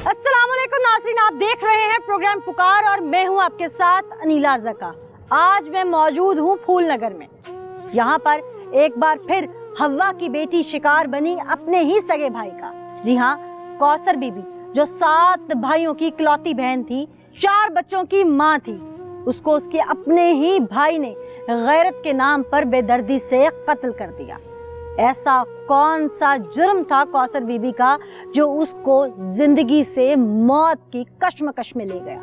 अस्सलाम वालेकुम नाज़रीन, आप देख रहे हैं प्रोग्राम पुकार और मैं हूं आपके साथ अनीला ज़का। आज मैं मौजूद हूं फूलनगर में। यहाँ पर एक बार फिर हव्वा की बेटी शिकार बनी अपने ही सगे भाई का। जी हाँ, कौसर बीबी जो 7 भाइयों की इकलौती बहन थी, 4 बच्चों की माँ थी, उसको उसके अपने ही भाई ने गैरत के नाम पर बेदर्दी से कत्ल कर दिया। ऐसा कौन सा जुर्म था कौसर बीबी का जो उसको जिंदगी से मौत की कश्मकश में ले गया?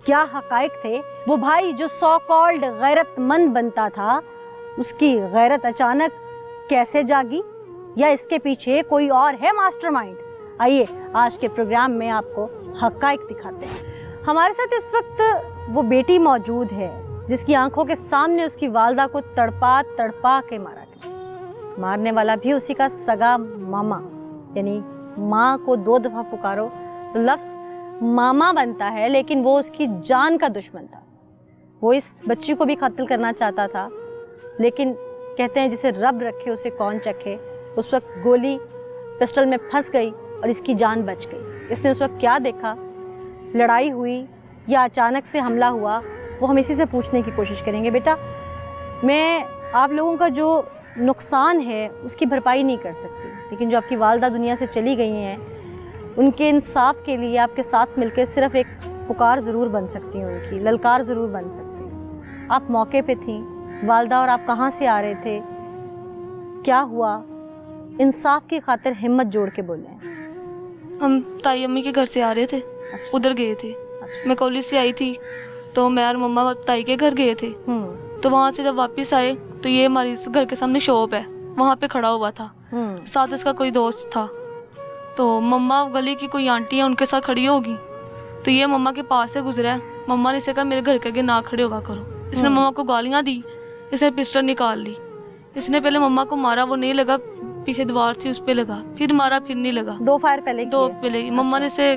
क्या हकाइक थे? वो भाई जो सो कॉल्ड गैरतमंद बनता था, उसकी गैरत अचानक कैसे जागी? या इसके पीछे कोई और है मास्टरमाइंड? आइए आज के प्रोग्राम में आपको हकाइक दिखाते हैं। हमारे साथ इस वक्त वो बेटी मौजूद है जिसकी आंखों के सामने उसकी वालदा को तड़पा तड़पा के मारा गया। मारने वाला भी उसी का सगा मामा, यानी माँ को 2 दफा पुकारो तो लफ्ज़ मामा बनता है, लेकिन वो उसकी जान का दुश्मन था। वो इस बच्ची को भी कत्ल करना चाहता था, लेकिन कहते हैं जिसे रब रखे उसे कौन चखे। उस वक्त गोली पिस्टल में फंस गई और इसकी जान बच गई। इसने उस वक्त क्या देखा, लड़ाई हुई या अचानक से हमला हुआ, वो हम इसी से पूछने की कोशिश करेंगे। बेटा, मैं आप लोगों का जो नुकसान है उसकी भरपाई नहीं कर सकती, लेकिन जो आपकी वालदा दुनिया से चली गई हैं, उनके इंसाफ के लिए आपके साथ मिलकर सिर्फ एक पुकार ज़रूर बन सकती हैं, उनकी ललकार ज़रूर बन सकती हैं। आप मौके पे थीं, वालदा और आप कहाँ से आ रहे थे, क्या हुआ? इंसाफ की खातिर हिम्मत जोड़ के बोलें। हम ताई अम्मी के घर से आ रहे थे। अच्छा। उधर गए थे। अच्छा। मैं कॉलेज से आई थी तो मैं और मम्मा ताई के घर गए थे। तो वहाँ से जब वापस आए तो ये हमारी घर के सामने शॉप है, वहाँ पे खड़ा हुआ था। साथ इसका कोई दोस्त था। तो मम्मा गली की कोई आंटी है, उनके साथ खड़ी होगी, तो ये मम्मा के पास से गुजरा है। मम्मा ने इसे कहा मेरे घर के आगे ना खड़े हुआ करो। इसने मम्मा को गालियाँ दी, इसने पिस्टल निकाल ली। इसने पहले मम्मा को मारा, वो नहीं लगा, पीछे दीवार थी उस पर लगा, फिर मारा, फिर नहीं लगा। 2 फायर पहले? 2 पहले। मम्मा ने इसे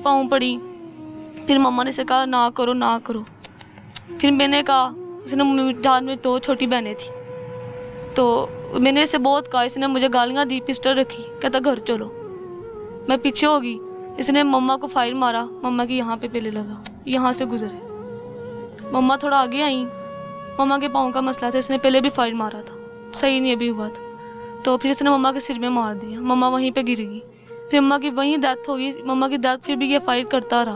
पाँव पड़ी, फिर मम्मा ने इसे कहा ना करो ना करो। फिर मैंने कहा, उसने जान में 2 छोटी बहनें थी, तो मैंने इसे बहुत कहा, इसने मुझे गालियाँ दी, पिस्टल रखी, कहता घर चलो। मैं पीछे होगी, इसने मम्मा को फायर मारा, मम्मा की यहाँ पे पहले लगा, यहाँ से गुजरे। मम्मा थोड़ा आगे आई, मम्मा के पाँव का मसला था, इसने पहले भी फायर मारा था, सही नहीं अभी हुआ था, तो फिर इसने मम्मा के सिर में मार दिया। मम्मा वहीं पे गिर गई, फिर मम्मा की वहीं डेथ हो गई। मम्मा की डेथ फिर भी ये फायर करता रहा।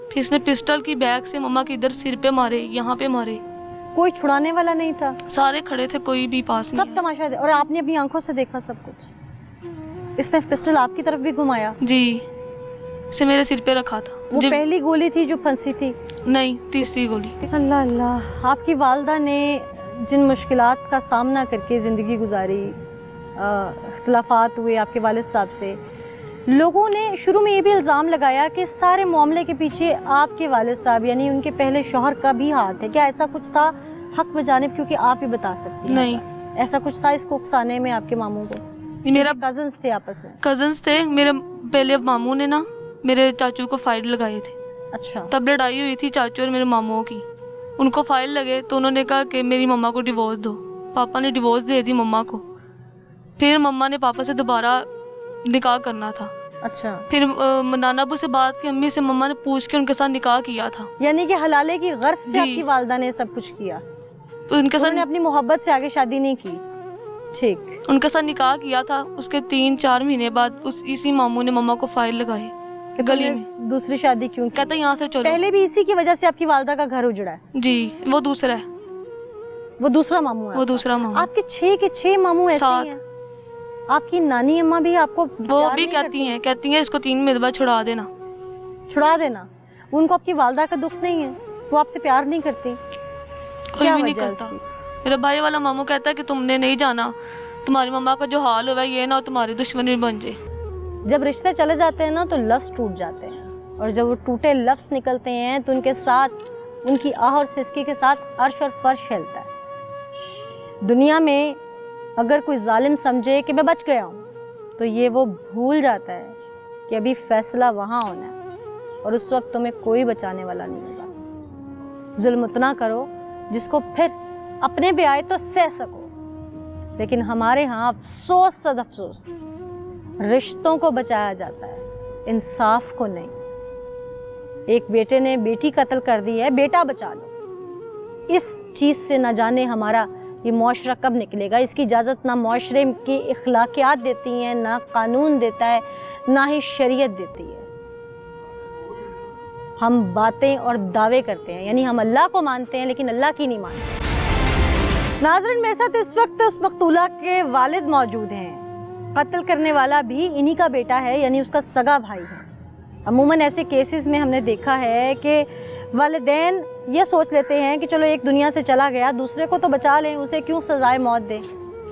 फिर इसने पिस्टल की बैग से मम्मा के इधर सिर पे मारे, यहाँ पे मारे। कोई छुड़ाने वाला नहीं था? सारे खड़े थे, कोई भी पास नहीं। सब तमाशा दे, और आपने अपनी आंखों से देखा सब कुछ? इसने पिस्टल आपकी तरफ भी घुमाया? जी, इसे मेरे सिर पे रखा था। वो पहली गोली थी जो फंसी थी? नहीं, तीसरी गोली। अल्लाह अल्लाह। आपकी वालदा ने जिन मुश्किलात का सामना करके ज़िंदगी गुजारी, इख्तिलाफात हुए आपके वालिद साहब से, लोगों ने शुरू में ये भी इल्ज़ाम लगाया कि सारे मामले के पीछे आपके वालिद साहब यानी उनके पहले शौहर का भी हाथ है। क्या ऐसा कुछ था? हक बजानिब, क्योंकि आप ही बता सकती हैं। नहीं, ऐसा कुछ था इसको उकसाने में आपके मामू को? मेरा कजन्स थे आपस में? कजन्स थे मेरे। पहले मामू ने ना मेरे चाचू को फायर लगाए थे। अच्छा। तब लड़ाई हुई थी चाचू और मेरे मामू की, उनको फायर लगे तो उन्होंने कहा कि मेरी मम्मा को डिवोर्स दो। पापा ने डिवोर्स दे दी मम्मा को। फिर मम्मा ने पापा से दोबारा निकाह करना था। अच्छा। फिर नाना अबू से बात की, अम्मी से, मम्मा ने पूछ के उनके साथ निकाह किया था। यानी कि हलाले की गर्ज से आपकी वालदा ने सब कुछ किया? तो उनके साथ अपनी मोहब्बत से आगे शादी नहीं की? ठीक। उनके साथ निकाह किया था। उसके 3-4 महीने बाद इसी मामू ने मम्मा को फायर लगाए गली में। दूसरी शादी क्यों? कहता यहाँ से चलो। पहले भी इसी की वजह से आपकी वालदा का घर उजड़ा है? जी, वो दूसरा है। वो दूसरा मामू है? वो दूसरा मामू। आपके 6 के 6 मामू ऐसे ही हैं? आपकी नानी अम्मा भी आपको वो भी कहती हैं इसको 3 महीने बाद छुड़ा देना। छुड़ा देना? उनको आपकी वालदा का दुख नहीं है? वो आपसे प्यार नहीं करती? कोई भी नहीं करता। मेरा भाई वाला मामू कहता है कि तुमने नहीं जाना, तुम्हारी मम्मा का जो हाल हुआ ये ना तुम्हारी दुश्मनी बन जाए। जब रिश्ते चले जाते हैं ना तो लफ्ज़ टूट जाते हैं, और जब वो टूटे लफ्ज़ निकलते हैं तो उनके साथ उनकी आह और सिसकी के साथ अर्श और फर्श हिलता है। दुनिया में अगर कोई जालिम समझे कि मैं बच गया हूँ, तो ये वो भूल जाता है कि अभी फैसला वहाँ होना है, और उस वक्त तुम्हें कोई बचाने वाला नहीं होगा। जुल्म उतना करो जिसको फिर अपने पे आए तो सह सको, लेकिन हमारे यहाँ अफसोस सद अफसोस रिश्तों को बचाया जाता है, इंसाफ को नहीं। एक बेटे ने बेटी कत्ल कर दी है, बेटा बचा लो। इस चीज़ से न जाने हमारा ये मुआशरा कब निकलेगा। इसकी इजाज़त ना मुआशरे की इखलाकियात देती हैं, ना कानून देता है, ना ही शरीयत देती है। हम बातें और दावे करते हैं, यानी हम अल्लाह को मानते हैं लेकिन अल्लाह की नहीं मानते। नाज़रीन, मेरे साथ इस वक्त उस मकतूला के वालिद मौजूद हैं। कत्ल करने वाला भी इन्हीं का बेटा है, यानी उसका सगा भाई है। अमूमन ऐसे केसेस में हमने देखा है कि वालिदैन ये सोच लेते हैं कि चलो एक दुनिया से चला गया, दूसरे को तो बचा लें, उसे क्यों सजाए मौत दें।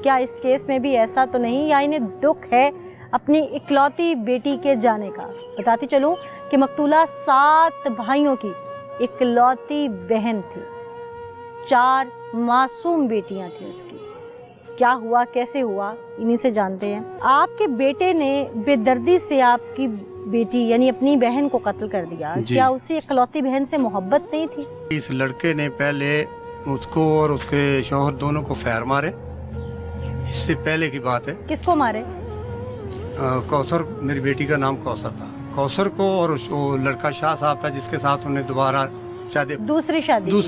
क्या इस केस में भी ऐसा तो नहीं, या इन्हें दुख है अपनी इकलौती बेटी के जाने का? बताती चलूँ कि मकतूला 7 भाइयों की इकलौती बहन थी, 4 मासूम बेटियां थी उसकी। क्या हुआ, कैसे हुआ, इन्हीं से जानते हैं। आपके बेटे ने बेदर्दी से आपकी बेटी यानी अपनी बहन को कत्ल कर दिया। क्या उसी इकलौती बहन से मोहब्बत नहीं थी? इस लड़के ने पहले उसको और उसके शौहर दोनों को फायर मारे। इससे पहले की बात है। किसको मारे? कौसर, मेरी बेटी का नाम कौसर था। कौसर को, और वो लड़का शाह साहब था जिसके साथ उन्हें दोबारा दूसरी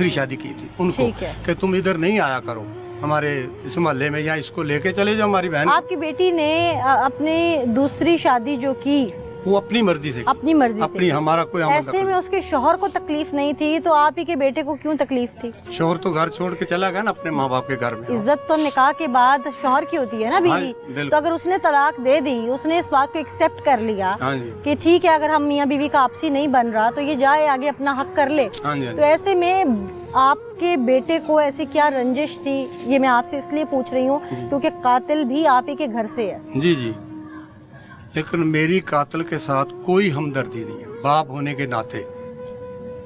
शादी की थी, उनको कि तुम इधर नहीं आया करो हमारे इस मोहल्ले में, या इसको लेके चले जाओ हमारी बहन। आपकी बेटी ने अपनी दूसरी शादी जो की वो अपनी मर्जी से, हमारा कोई ऐसे में उसके शौहर को तकलीफ नहीं थी, तो आप ही के बेटे को क्यों तकलीफ थी? शौहर तो घर छोड़ के चला गया ना अपने माँ बाप के घर में। इज्जत तो निकाह के बाद शौहर की होती है ना बीवी। तो अगर उसने तलाक दे दी, उसने इस बात को एक्सेप्ट कर लिया कि ठीक है, अगर हम मियाँ बीवी का आपसी नहीं बन रहा तो ये जाए आगे अपना हक कर ले। तो ऐसे में आपके बेटे को ऐसी क्या रंजिश थी, ये मैं आपसे इसलिए पूछ रही हूँ क्योंकि कातिल भी आप ही के घर से है। जी जी, लेकिन मेरी कातिल के साथ कोई हमदर्दी नहीं है, बाप होने के नाते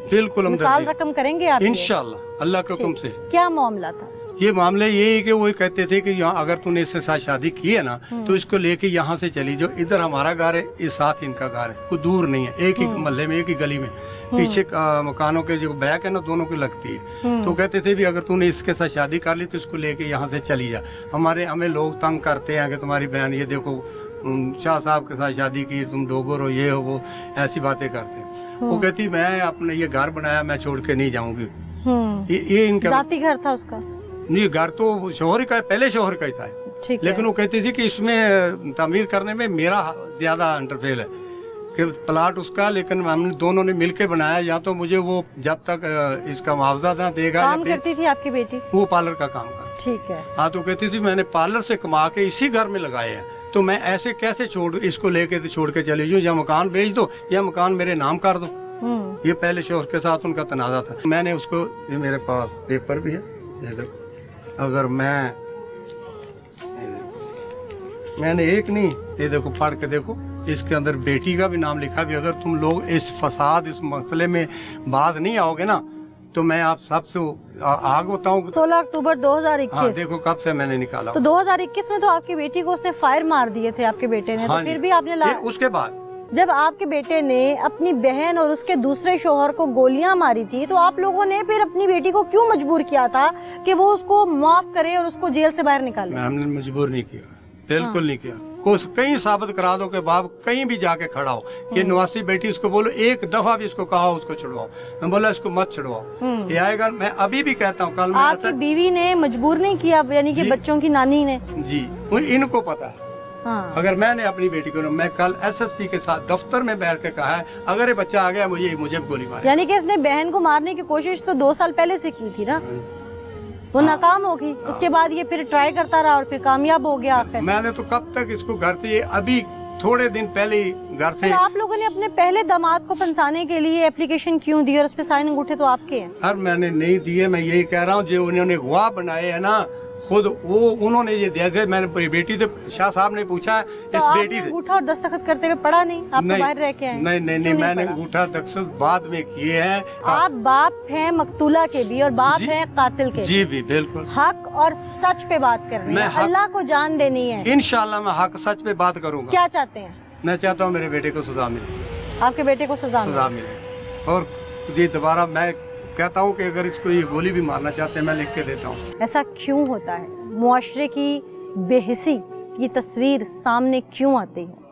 बिल्कुल हमदर्दी। मिसाल रकम करेंगे आप? इंशाल्लाह अल्लाह के हुक्म से। क्या मामला था? ये मामले ये है कि वो कहते थे कि यहाँ अगर तूने इससे साथ शादी की है ना तो इसको लेके यहाँ से चली जाओ, इधर हमारा घर है, इस साथ इनका घर है, कोई दूर नहीं है, एक ही मोहल्ले में, एक ही गली में, पीछे मकानों के जो बैक है ना दोनों की लगती है। तो कहते थे भी अगर तूने इसके साथ शादी कर ली तो इसको लेके यहाँ से चली जा। हमें लोग तंग करते हैं कि तुम्हारी बहन ये देखो शाह साहब के साथ शादी की, तुम डोगर हो, ये हो, वो ऐसी बातें करते हैं। वो कहती मैं अपने ये घर बनाया, मैं छोड़ के नहीं जाऊंगी। ये इनका जाती घर था उसका? नहीं, घर तो शोहर का, पहले शोहर का ही था, लेकिन वो कहती थी कि इसमें तामीर करने में मेरा ज्यादा इंटरफेयर है कि प्लाट उसका, लेकिन हमने दोनों ने मिलके बनाया। या तो मुझे वो जब तक इसका मुआवजा ना देगा। काम करती थी आपकी बेटी? वो पार्लर का काम करती। ठीक है। हाँ, तो कहती थी मैंने पार्लर से कमा के इसी घर में लगाए हैं, तो मैं ऐसे कैसे इसको लेके छोड़ के चली जाऊँ, या मकान बेच दो या मकान मेरे नाम कर दो। ये पहले शोहर के साथ उनका तनाजा था। मैंने उसको, ये मेरे पास पेपर भी है, ये देखो, अगर मैंने एक नहीं, ये देखो पढ़ के देखो, इसके अंदर बेटी का भी नाम लिखा भी। अगर तुम लोग इस फसाद, इस मसले में बात नहीं आओगे ना तो मैं आप सबसे आग होता हूँ। 16 अक्टूबर 2021। हाँ, देखो कब से मैंने निकाला। तो 2021 में तो आपकी बेटी को उसने फायर मार दिए थे आपके बेटे ने। हाँ, तो फिर भी आपने उसके बाद जब आपके बेटे ने अपनी बहन और उसके दूसरे शौहर को गोलियां मारी थी, तो आप लोगों ने फिर अपनी बेटी को क्यों मजबूर किया था कि वो उसको माफ करे और उसको जेल से बाहर निकाले? हमने मजबूर नहीं किया, बिल्कुल नहीं किया। कहीं साबित करा दो कि बाप कहीं भी जाके खड़ा हो। ये नवासी बेटी, उसको बोलो एक दफा भी इसको कहा उसको छुड़वाओ, मैं बोला इसको मत छुड़वाओ, ये आएगा। मैं अभी भी कहता हूँ, कल आपकी बीवी ने मजबूर नहीं किया, यानी कि बच्चों की नानी ने? जी, इनको पता है। हाँ। अगर मैंने अपनी बेटी को, मैं कल SSP के साथ दफ्तर में बैठ के कहा है अगर ये बच्चा आ गया मुझे गोली मारे। यानी कि इसने बहन को मारने की कोशिश तो 2 साल पहले से की थी ना, वो नाकाम हो गई। उसके बाद ये फिर ट्राई करता रहा और फिर कामयाब हो गया आखिर। मैंने तो कब तक इसको घर से, अभी थोड़े दिन पहले ही घर से। तो आप लोगों ने अपने पहले दामाद को फंसाने के लिए एप्लीकेशन क्यों दी और उस पे साइन अंगूठे तो आपके हैं? सर मैंने नहीं दिए, मैं यही कह रहा हूँ जो उन्होंने गवाह बनाए है ना, खुद वो उन्होंने ये दिया थे। मैंने बेटी से, शाह साहब ने पूछा है तो इस बेटी से, अंगूठा और दस्तखत करते हुए पढ़ा नहीं? आप तो बाहर रह के आए। नहीं, मैंने अंगूठा दस्तखत बाद में किए हैं। आप बाप हैं मकतूला के भी और बाप हैं कातिल के। जी भी, बिल्कुल। हक और सच पे बात करनी है, अल्लाह को जान देनी है। इंशाल्लाह मैं हक सच पे बात करूंगा। क्या चाहते हैं? मैं चाहता हूँ मेरे बेटे को सजा मिले। आपके बेटे को सजा मिले। और जी दोबारा मैं कहता हूँ कि अगर इसको ये गोली भी मारना चाहते हैं मैं लिख के देता हूँ। ऐसा क्यों होता है? मुआशरे की बेहिसी की तस्वीर सामने क्यों आती है?